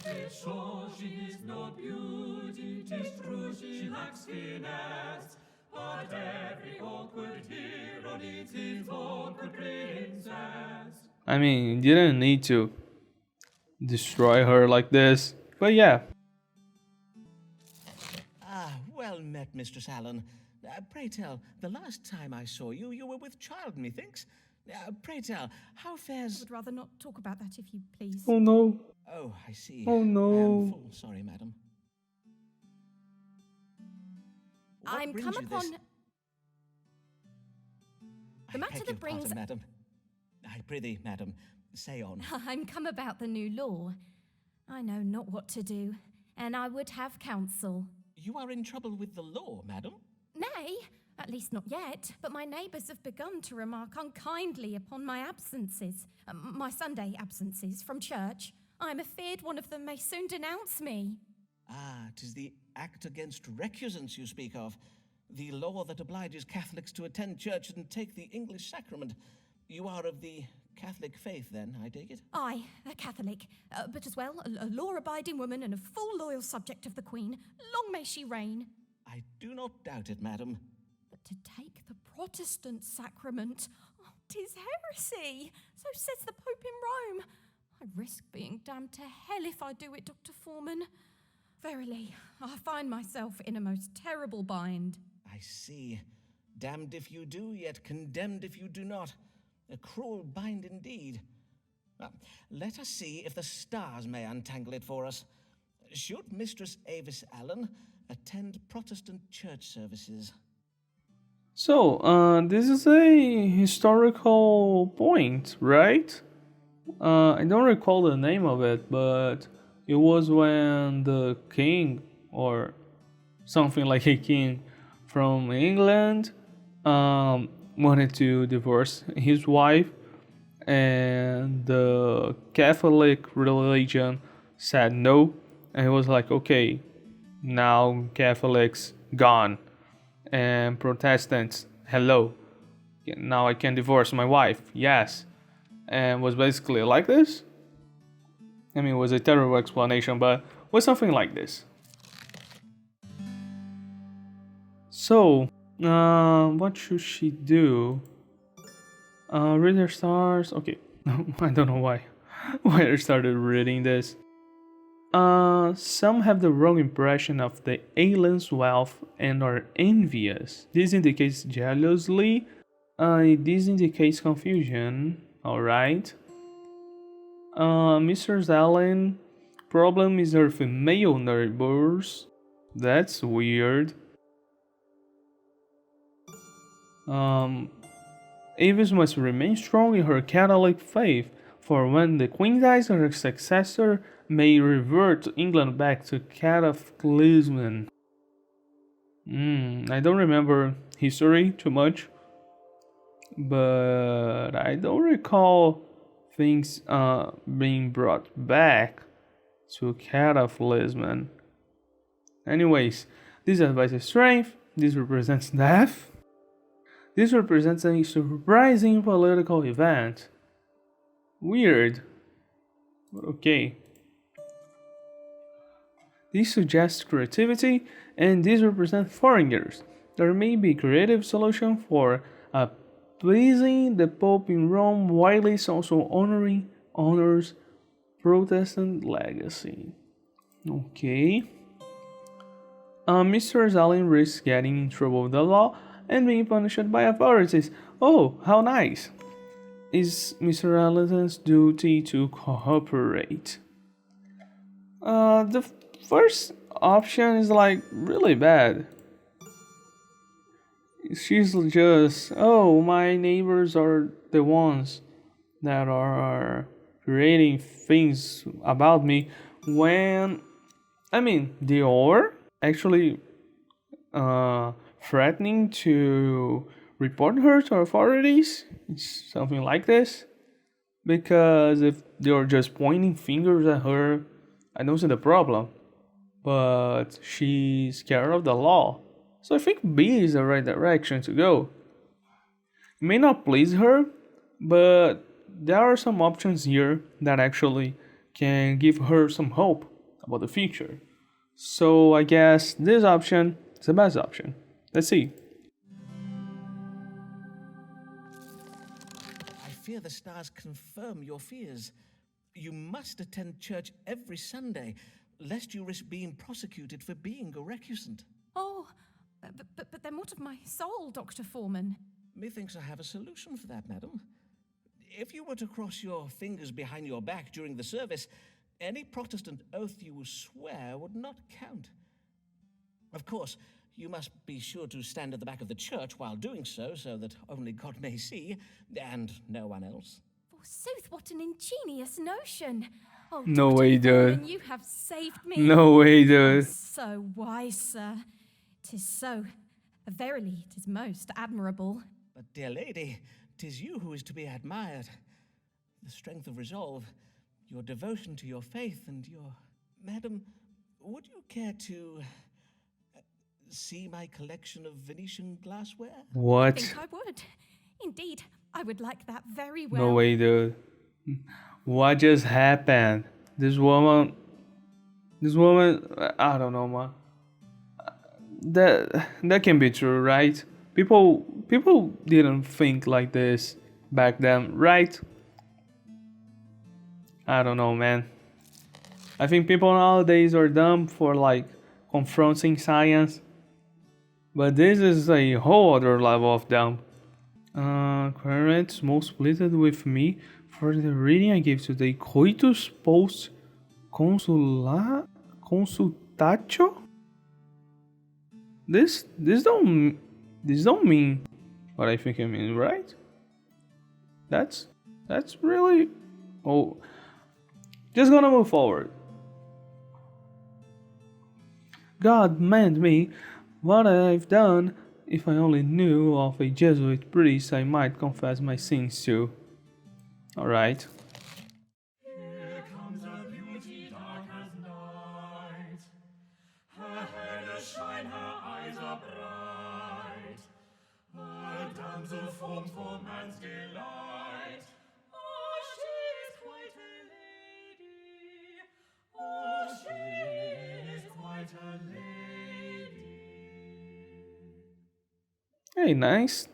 'Tis sure she's no beauty, 'tis true she lacks finesse, but every awkward hero needs his awkward princess. I mean, you didn't need to destroy her like this, but yeah. Ah, well met, Mistress Allen. Pray tell, the last time I saw you, you were with child, methinks. Pray tell, how I fares... would rather not talk about that, if you please. Oh no. Oh, I see. Oh I am no. full sorry, madam. I'm come upon the matter that brings. Pardon, madam. I prithee, madam, say on. I'm come about the new law. I know not what to do, and I would have counsel. You are in trouble with the law, madam? Nay, at least not yet, but my neighbours have begun to remark unkindly upon my absences, my Sunday absences from church. I am afeard one of them may soon denounce me. Ah, 'tis the Act Against Recusants you speak of. The law that obliges Catholics to attend church and take the English sacrament. You are of the Catholic faith, then, I take it? I, a Catholic, but as well a law-abiding woman and a full loyal subject of the Queen. Long may she reign. I do not doubt it, madam. But to take the Protestant sacrament, 'tis heresy. So says the Pope in Rome. I risk being damned to hell if I do it, Dr. Foreman. Verily, I find myself in a most terrible bind. I see. Damned if you do, yet condemned if you do not. A cruel bind indeed. Well, let us see if the stars may untangle it for us. Should Mistress Avis Allen attend Protestant church services? So, this is a historical point, right? I don't recall the name of it, but it was when the king, or something like a king from England, wanted to divorce his wife, and the Catholic religion said no, and it was like, okay, now Catholics gone, and Protestants, hello, now I can divorce my wife, yes, and was basically like this. I mean, it was a terrible explanation, but was something like this. So, what should she do? Read her stars. Okay, I don't know why I started reading this. Some have the wrong impression of the alien's wealth and are envious. This indicates jealousy. This indicates confusion. All right. Mrs. Allen, problem is her female neighbors. That's weird. Avis must remain strong in her Catholic faith, for when the Queen dies, her successor may revert to England back to Catholicism. I don't remember history too much, but I don't recall things being brought back to Catholicism. Anyways, this advises strength, this represents death. This represents a surprising political event. Weird. But okay. This suggests creativity, and this represents foreigners. There may be a creative solution for pleasing the Pope in Rome, while it's also honors Protestant legacy. Okay. Mr. Allen risks getting in trouble with the law and being punished by authorities. Oh, how nice. It's Mr. Allen's duty to cooperate. The first option is like really bad. She's just, oh, my neighbors are the ones that are creating things about me, when, I mean, they are actually threatening to report her to authorities. It's something like this. Because if they're just pointing fingers at her, I don't see the problem. But she's scared of the law. So I think B is the right direction to go. It may not please her, but there are some options here that actually can give her some hope about the future. So I guess this option is the best option. Let's see. I fear the stars confirm your fears. You must attend church every Sunday, lest you risk being prosecuted for being a recusant. Oh, but then what of my soul, Dr. Foreman? Methinks I have a solution for that, madam. If you were to cross your fingers behind your back during the service, any Protestant oath you will swear would not count. Of course, you must be sure to stand at the back of the church while doing so that only God may see, and no one else. Forsooth, what an ingenious notion! Oh, No Dr. way, dude. Foreman, you have saved me. No way, dude. So wise, sir. 'Tis so. Verily, 'tis most admirable. But, dear lady, 'tis you who is to be admired. The strength of resolve, your devotion to your faith, and your... Madam, would you care to see my collection of Venetian glassware? I What? think I would. Indeed, I would like that very well. No way, dude. What just happened? This woman, I don't know, man. That can be true, right? People didn't think like this back then, right? I don't know, man. I think people nowadays are dumb for like confronting science, but this is a whole other level of dumb. Querents most pleased with me for the reading I gave today. Coitus post consultatio. This don't mean what I think it means, right? That's really oh. Just gonna move forward. God mend me, what I've done. If I only knew of a Jesuit priest, I might confess my sins to. Alright. Here comes a beauty dark as night. Her hair does shine, her eyes are bright. A damsel formed for man's delight. Oh, she is quite a lady. Oh, she is quite a lady. Hey, nice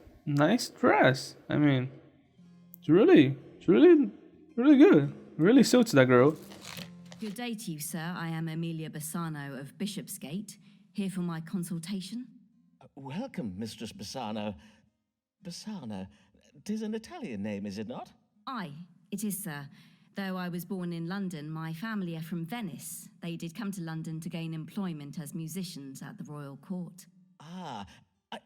dress. I mean, it's really good. Really suits that girl. Good day to you, sir. I am Amelia Bassano of Bishopsgate, here for my consultation. Welcome, Mistress Bassano. Bassano, 'tis an Italian name, is it not? Aye, it is, sir. Though I was born in London, my family are from Venice. They did come to London to gain employment as musicians at the royal court. Ah,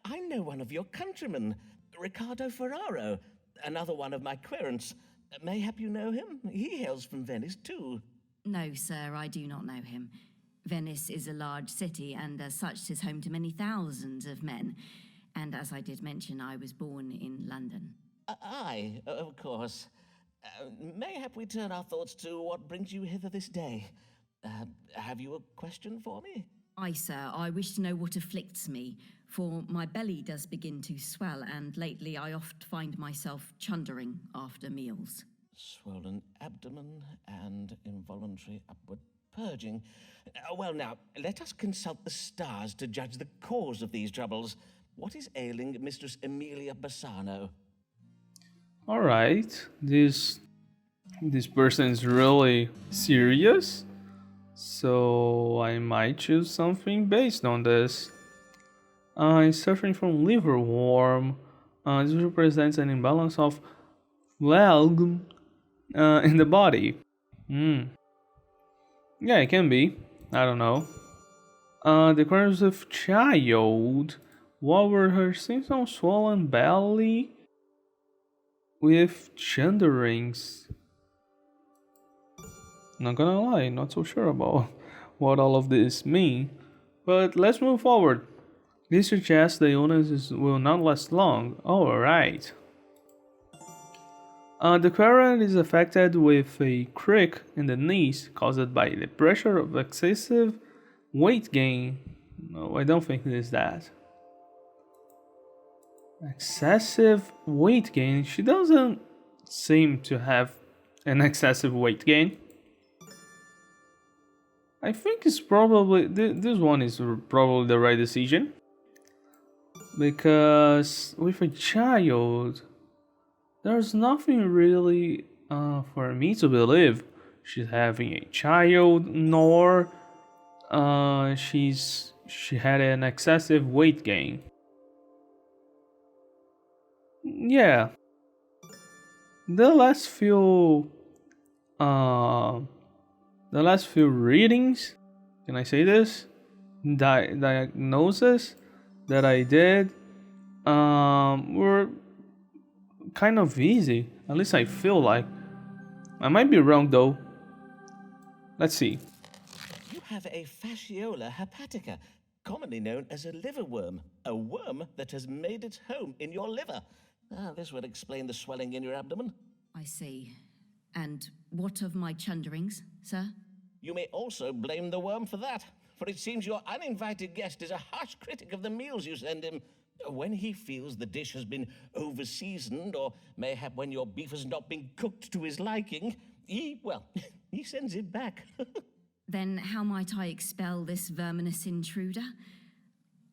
I know one of your countrymen, Riccardo Ferraro, another one of my querents. Mayhap you know him? He hails from Venice too. No, sir, I do not know him. Venice is a large city, and as such, 'tis home to many thousands of men. And as I did mention, I was born in London. Aye, of course. Mayhap we turn our thoughts to what brings you hither this day. Have you a question for me? Aye, sir, I wish to know what afflicts me, for my belly does begin to swell, and lately I oft find myself chundering after meals. Swollen abdomen and involuntary upward purging. Well, now, let us consult the stars to judge the cause of these troubles. What is ailing Mistress Amelia Bassano? Alright. This person is really serious. So I might choose something based on this. I'm suffering from liverworm. This represents an imbalance of phlegm in the body. Yeah, it can be. I don't know. The crimes of child. What were her symptoms? Swollen belly with chunderings. Not gonna lie, not so sure about what all of this mean. But let's move forward. This suggests the illness will not last long. Alright. The querent is affected with a crick in the knees caused by the pressure of excessive weight gain. No, I don't think it is that. Excessive weight gain? She doesn't seem to have an excessive weight gain. I think it's probably this one is probably the right decision because with a child, there's nothing really for me to believe she's having a child, nor she had an excessive weight gain. Yeah, the last few uh, the last few readings, can I say this? Diagnosis that I did were kind of easy. At least I feel like. I might be wrong though. Let's see. You have a fasciola hepatica, commonly known as a liverworm, a worm that has made its home in your liver. This would explain the swelling in your abdomen. I see. And what of my chunderings, sir? You may also blame the worm for that, for it seems your uninvited guest is a harsh critic of the meals you send him. When he feels the dish has been over-seasoned, or mayhap when your beef has not been cooked to his liking, he sends it back. Then how might I expel this verminous intruder?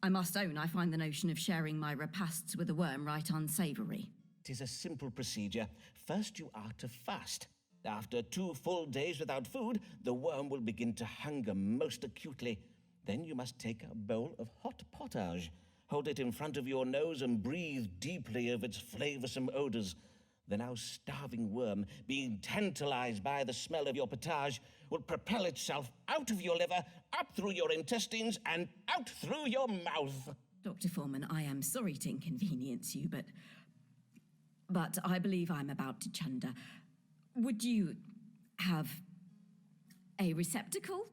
I must own I find the notion of sharing my repasts with a worm right unsavoury. It is a simple procedure. First you are to fast. After 2 full days without food, the worm will begin to hunger most acutely. Then you must take a bowl of hot pottage. Hold it in front of your nose and breathe deeply of its flavoursome odours. The now starving worm, being tantalized by the smell of your potage, will propel itself out of your liver, up through your intestines, and out through your mouth. Dr. Foreman, I am sorry to inconvenience you, but I believe I'm about to chunder. Would you have a receptacle?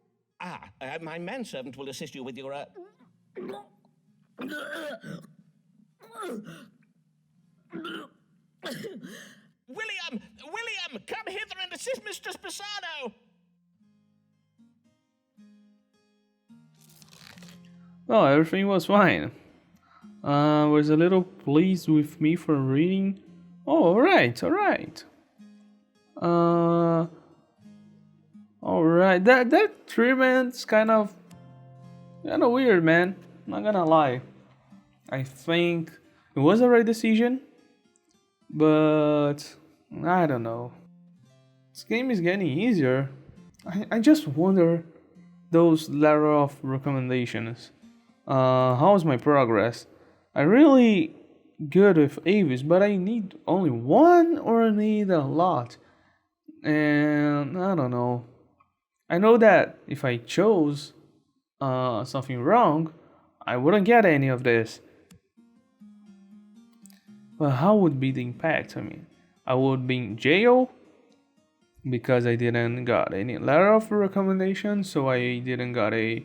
My manservant will assist you with your, William, come hither and assist Mistress Pisano! Well, everything was fine. Was a little pleased with me for reading. Oh, alright. Alright. That treatment's kind of weird, man. Not gonna lie. I think it was the right decision, but I don't know. This game is getting easier. I just wonder those letter of recommendations. How's my progress? I really good with Avis, but I need only one or I need a lot. And I don't know. I know that if I chose something wrong, I wouldn't get any of this. But how would be the impact? I mean, I would be in jail because I didn't got any letter of recommendation, so I didn't got a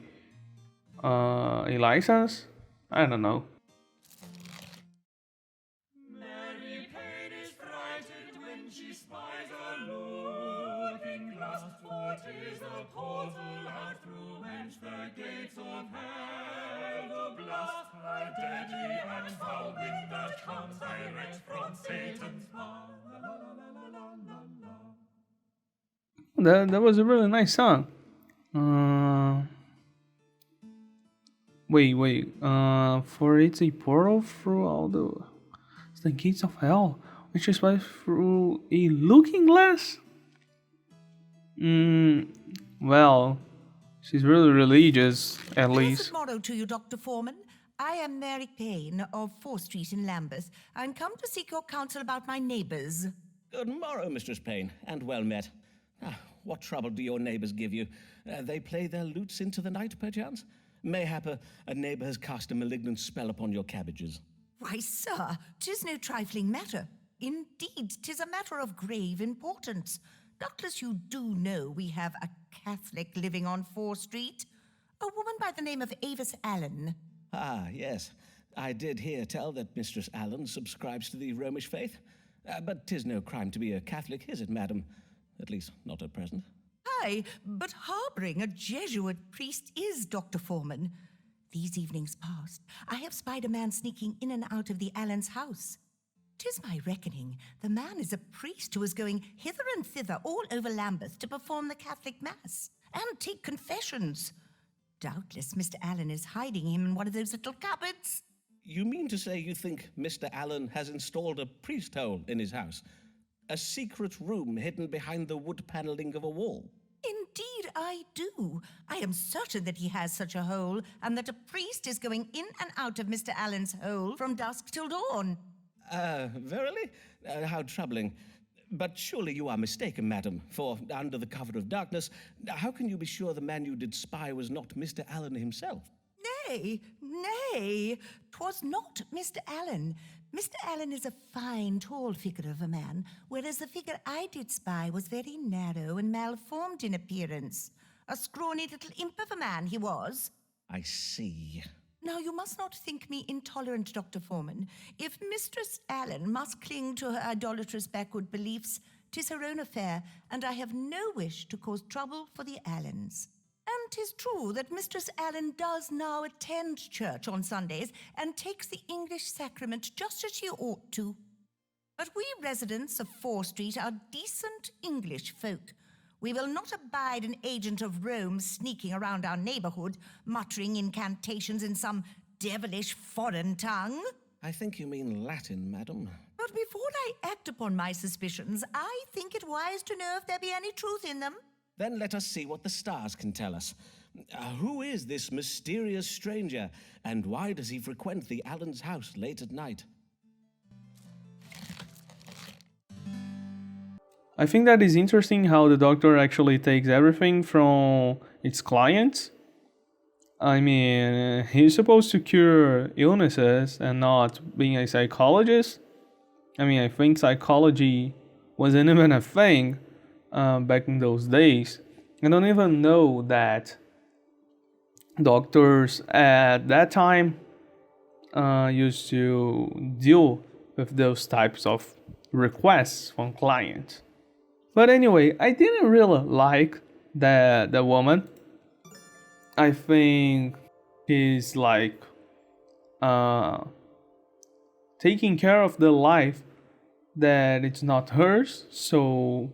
license. I don't know. Mary Payne is frightened when she spies a looking glass, for 'tis a portal out through whence the gates of hell do blast. A deadly and foul wind that comes direct from Satan's paw. La, la, la, la, la, la, la. That was a really nice song. Wait. For it's a portal through all the gates of hell, which is why through a looking glass. Well, she's really religious, at least. Pleasant morrow to you, Dr. Foreman. I am Mary Payne of 4th Street in Lambeth. I'm come to seek your counsel about my neighbours. Good morrow, Mistress Payne, and well met. What trouble do your neighbours give you? They play their lutes into the night, perchance? Mayhap a neighbour has cast a malignant spell upon your cabbages. Why, sir, 'tis no trifling matter. Indeed, 'tis a matter of grave importance. Doubtless you do know we have a Catholic living on 4th Street, a woman by the name of Avis Allen. Yes. I did hear tell that Mistress Allen subscribes to the Romish faith. But 'tis no crime to be a Catholic, is it, madam? At least, not at present. Aye, but harbouring a Jesuit priest is, Dr. Foreman. These evenings past, I have spied a man sneaking in and out of the Allens' house. 'Tis my reckoning the man is a priest who is going hither and thither all over Lambeth to perform the Catholic Mass. Antique confessions. Doubtless Mr. Allen is hiding him in one of those little cupboards. You mean to say you think Mr. Allen has installed a priest hole in his house? A secret room hidden behind the wood panelling of a wall? Indeed, I do. I am certain that he has such a hole, and that a priest is going in and out of Mr. Allen's hole from dusk till dawn. Verily? How troubling. But surely you are mistaken, madam, for under the cover of darkness, how can you be sure the man you did spy was not Mr. Allen himself? Nay, nay, 'twas not Mr. Allen. Mr. Allen is a fine, tall figure of a man, whereas the figure I did spy was very narrow and malformed in appearance. A scrawny little imp of a man he was. I see. Now, you must not think me intolerant, Dr. Foreman. If Mistress Allen must cling to her idolatrous backward beliefs, 'tis her own affair, and I have no wish to cause trouble for the Allens. And 'tis true that Mistress Allen does now attend church on Sundays and takes the English sacrament just as she ought to. But we residents of 4 Street are decent English folk. We will not abide an agent of Rome sneaking around our neighborhood, muttering incantations in some devilish foreign tongue. I think you mean Latin, madam. But before I act upon my suspicions, I think it wise to know if there be any truth in them. Then let us see what the stars can tell us. Who is this mysterious stranger, and why does he frequent the Allen's house late at night? I think that is interesting how the doctor actually takes everything from its clients. I mean, he's supposed to cure illnesses and not being a psychologist. I mean, I think psychology wasn't even a thing back in those days. I don't even know that doctors at that time used to deal with those types of requests from clients. But anyway, I didn't really like the woman. I think she's like taking care of the life that it's not hers. So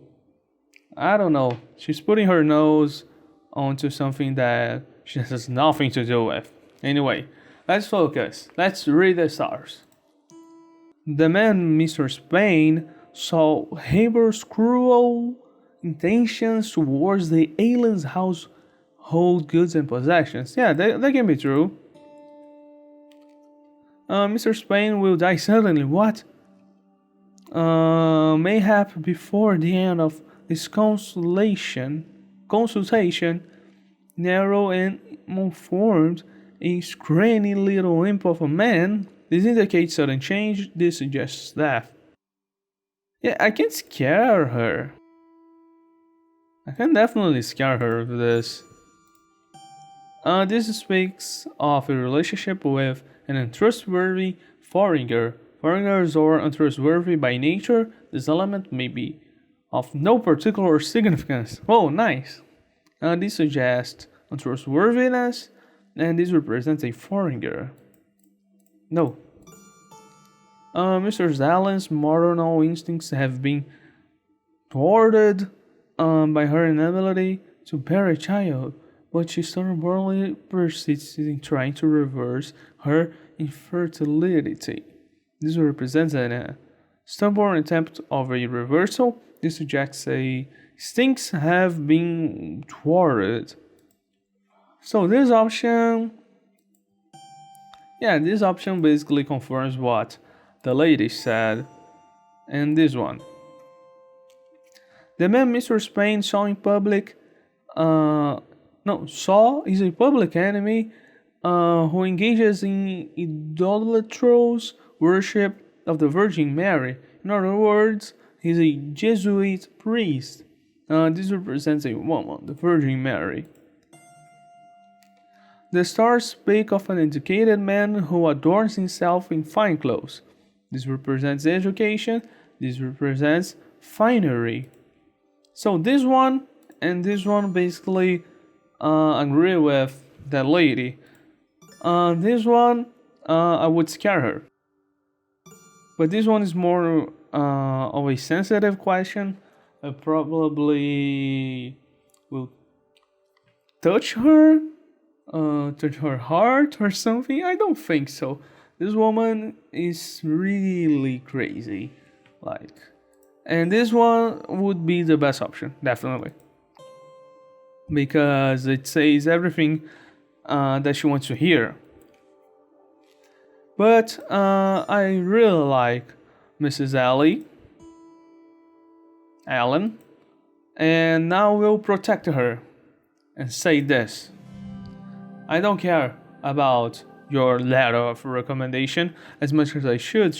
I don't know. She's putting her nose onto something that she has nothing to do with. Anyway, let's focus. Let's read the stars. The man, Mr. Spain, saw Haber's cruel intentions towards the alien's household goods and possessions. Yeah, that can be true. Mr. Spain will die suddenly. What? Mayhap before the end of this consultation, narrow and malformed, a scrawny little imp of a man. This indicates sudden change. This suggests death. Yeah, I can scare her. I can definitely scare her with this. This speaks of a relationship with an untrustworthy foreigner. Foreigners are untrustworthy by nature. This element may be of no particular significance. Oh, nice. This suggests untrustworthiness, and this represents a foreigner. No. Mr. Allen's maternal instincts have been thwarted by her inability to bear a child, but she stubbornly persists in trying to reverse her infertility. This represents a stubborn attempt of a reversal. This suggests a instincts have been thwarted. So this option basically confirms what the lady said. And this one. The man Mr. Spain saw in public, is a public enemy who engages in idolatrous worship of the Virgin Mary. In other words, he's a Jesuit priest. This represents a woman, the Virgin Mary. The stars speak of an educated man who adorns himself in fine clothes. This represents education. This represents finery. So this one and this one basically agree with that lady. This one, I would scare her. But this one is more of a sensitive question. I probably will touch her, touch her heart or something. I don't think so. This woman is really crazy, like, and this one would be the best option, definitely, because it says everything that she wants to hear. But I really like Mrs. Allen, and now we'll protect her and say this. I don't care about your letter of recommendation as much as I should,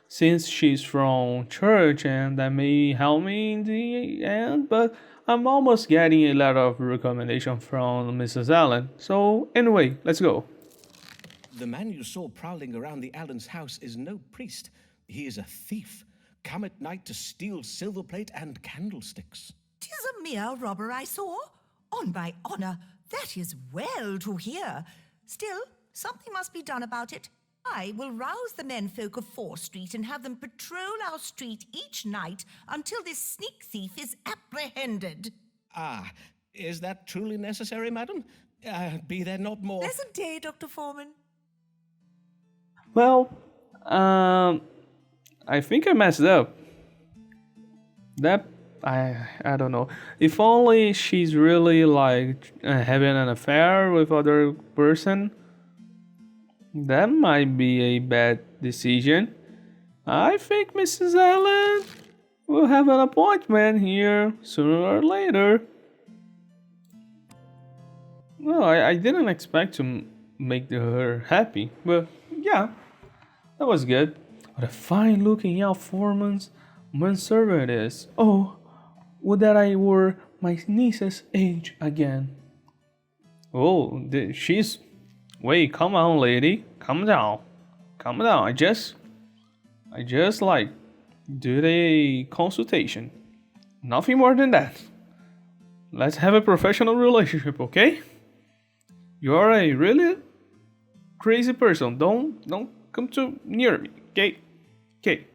since she's from church and that may help me in the end, but I'm almost getting a letter of recommendation from Mrs. Allen. So anyway, let's go. The man you saw prowling around the Allen's house is no priest. He is a thief, come at night to steal silver plate and candlesticks. 'Tis a mere robber I saw. On my honour, that is well to hear. Still, something must be done about it. I will rouse the menfolk of 4th Street and have them patrol our street each night until this sneak thief is apprehended. Ah, is that truly necessary, madam? Be there not more. Pleasant day, Dr. Foreman. Well, I think I messed up. That I don't know. If only she's really like having an affair with other person, that might be a bad decision. I think Mrs. Allen will have an appointment here sooner or later. Well, I didn't expect to make her happy, but yeah, that was good. What a fine looking young foreman's manservant is. Oh, would that I were my niece's age again. Oh, she's... Wait, come on, lady. Calm down. Calm down. I just like did a consultation. Nothing more than that. Let's have a professional relationship, okay? You're a really crazy person. Don't come too near me, okay? Okay.